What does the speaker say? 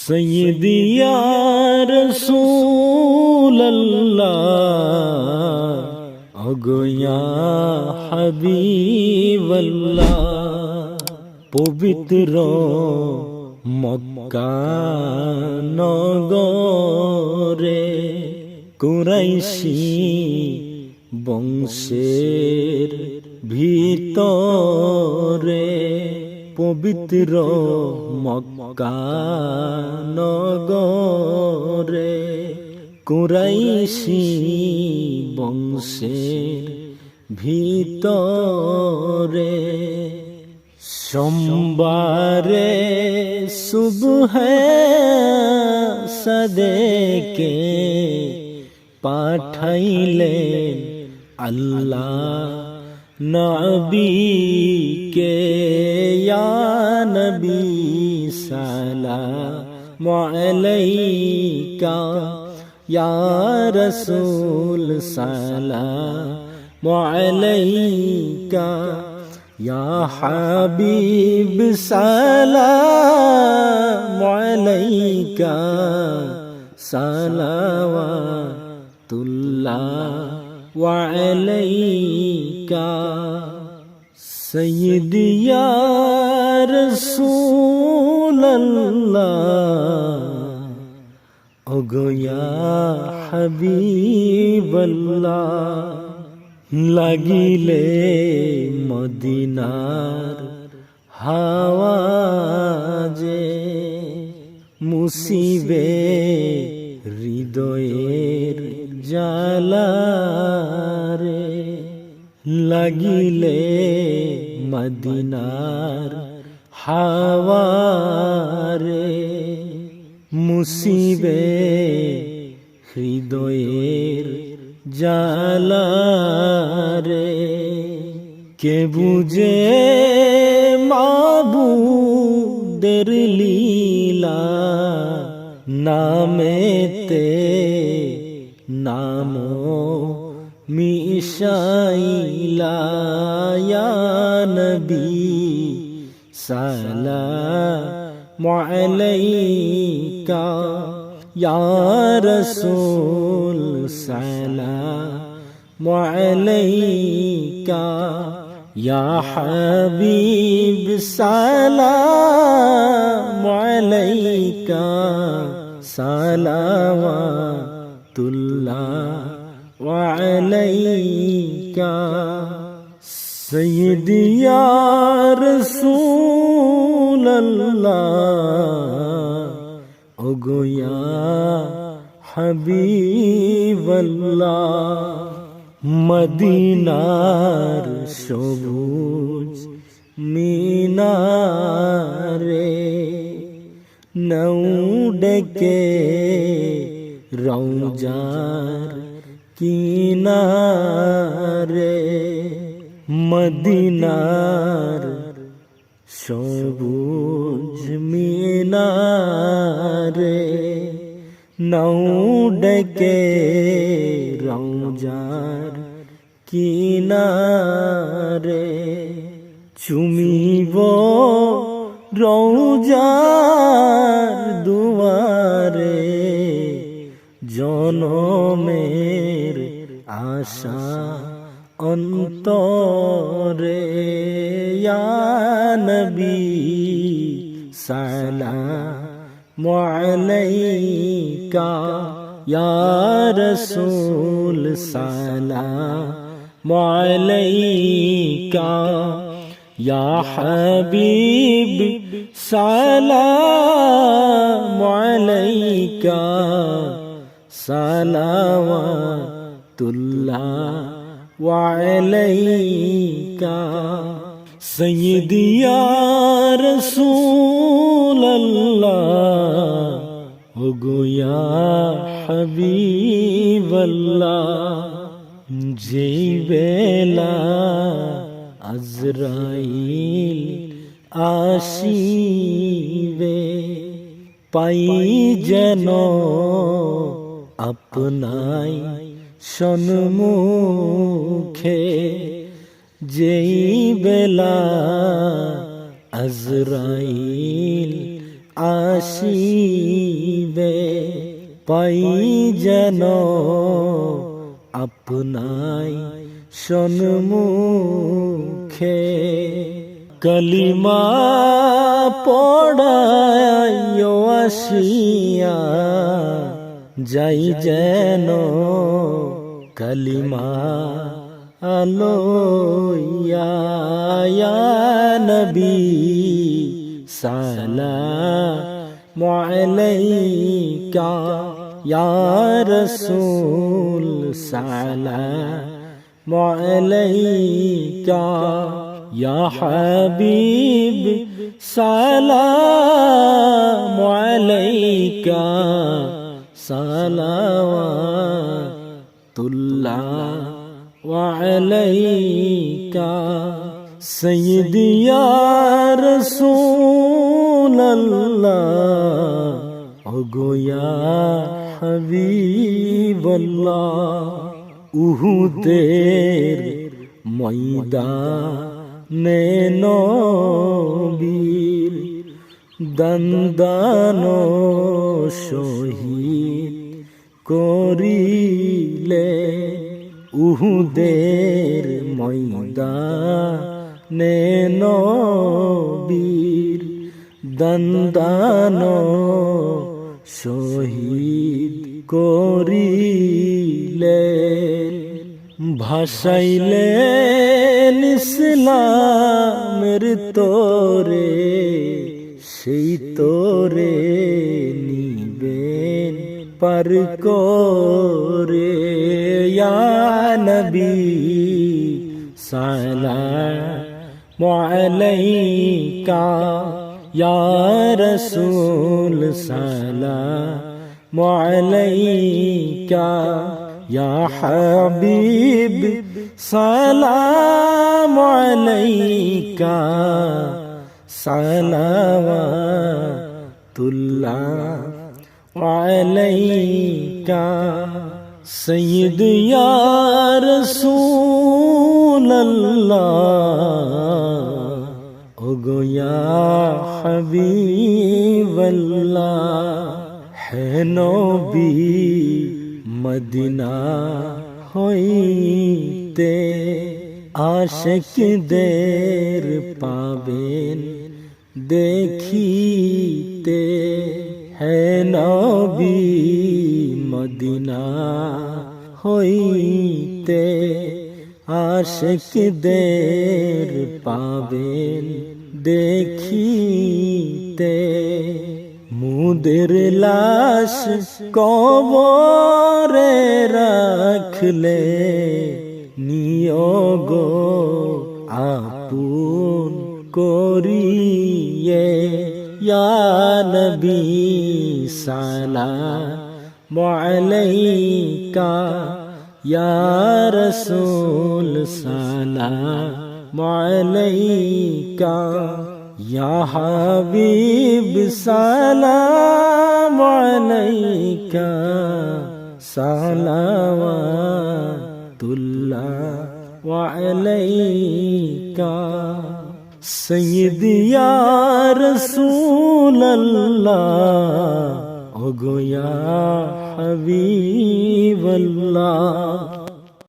सय्यदी या रसूल अल्लाह ओगो या হাবিব আল্লাহ পবিত্র মক্কা নগরে কুরাইশি বংশের ভিতরে পবিত্র মক্কা নগরে কুরাইশি বংশের ভিতরে সোমবারে সুবহে সাদেকে পাঠাইলেন আল্লাহ নবীকে ইয়া নবী সালামু আলাইকা ইয়া রাসূল সালামু আলাইকা ইয়া হাবিব সালামু আলাইকা সালাওয়াতুল্লাহ ওয়া আলাইকা সাইয়্যিদি ইয়া রাসূলুল্লাহ ওগো ইয়া হাবিবাল্লাহ লাগিলে মদিনার হাওয়া যে মুসিবে হৃদয়ের জালারে লাগিলে মদিনার হাওয়া রে মুসিবে হৃদয়ের জালারে কে বুঝে মাবুদের লীলা নামেতে নাম মিশাইলা ইয়া নবী সালামু আলাইকা ইয়া রাসূল সালামু আলাইকা ইয়া হাবিব সালামু আলাইকা সালাওয়াতুল্লাহ ওয়া আলাইকা সাইয়্যিদি ইয়া রাসূলুল্লাহ ওগো ইয়া হাবিবাল্লাহ মদিনার সবুজ মিনারে নৌ ডেকে রওজার কিনারে মদিনার সবুজ মিনারে নৌ ডেকে রওজার কিনারে চুমিব রওজার দুয়ারে জনমের আশা অন্তরে ইয়া নবী সালামু আলাইকা ইয়া রাসূল সালামু আলাইকা ইয়া হাবিব সালামু আলাইকা সালাওয়াতুল্লাহ ওয়া আলাইকা সাইয়্যিদি ইয়া রাসূলুল্লাহ ওগো ইয়া হাবিবাল্লাহ যেই বেলা আজরাইল আসিবে পাই যেন আপনাই সন্মুখে যেই বেলা আজরাইল আসিবে পাই যেন আপনাই সন্মুখে কলিমা পড়াইও আসিয়া যাই যেন কলিমা আলোয়া ইয়া নবী সালামু আলাইকা ইয়া রাসূল সালামু আলাইকা ইয়া হাবিব সালামু আলাইকা সালাওয়াতুল্লাহ ওয়ালাইকা সাইয়্যিদি ইয়া রাসূলাল্লাহ ওগো ইয়া হাবিবাল্লাহ উহুদের ময়দানে নবীর দন্দানো শহীদ করিলে উহুদের ময়দানে নবীর দন্দানো শহীদ করিলে ভাসাইলেন ইসলামের তোরে সেই তোরে নিবেন পার করে ইয়া নবী সালামু আলাইকা ইয়া রাসূল সালামু আলাইকা ইয়া হাবিব সালামু আলাইকা সালাওয়াতুল্লাহ আলাইকা সাইয়্যিদ ইয়া রাসূলাল্লাহ ওগো ইয়া হাবিবাল্লাহ হে নবী মদিনা হইতে আশিকদের পাবেন দেখিতে হে নবী মদিনা হইতে আশিকদের পাবেন দেখিতে মুদের লাশ কবরে রাখলে নিয়োগ আপন করিয়ে ইয়া নবী সালামু আলাইকা ইয়া রাসূল সালামু আলাইকা ইয়া হাবিব সালামু আলাইকা সালাওয়াতুল্লাহ ওয়া আলাইকা সাইয়্যিদি ইয়া রাসূলাল্লাহ ওগো ইয়া হাবিবাল্লাহ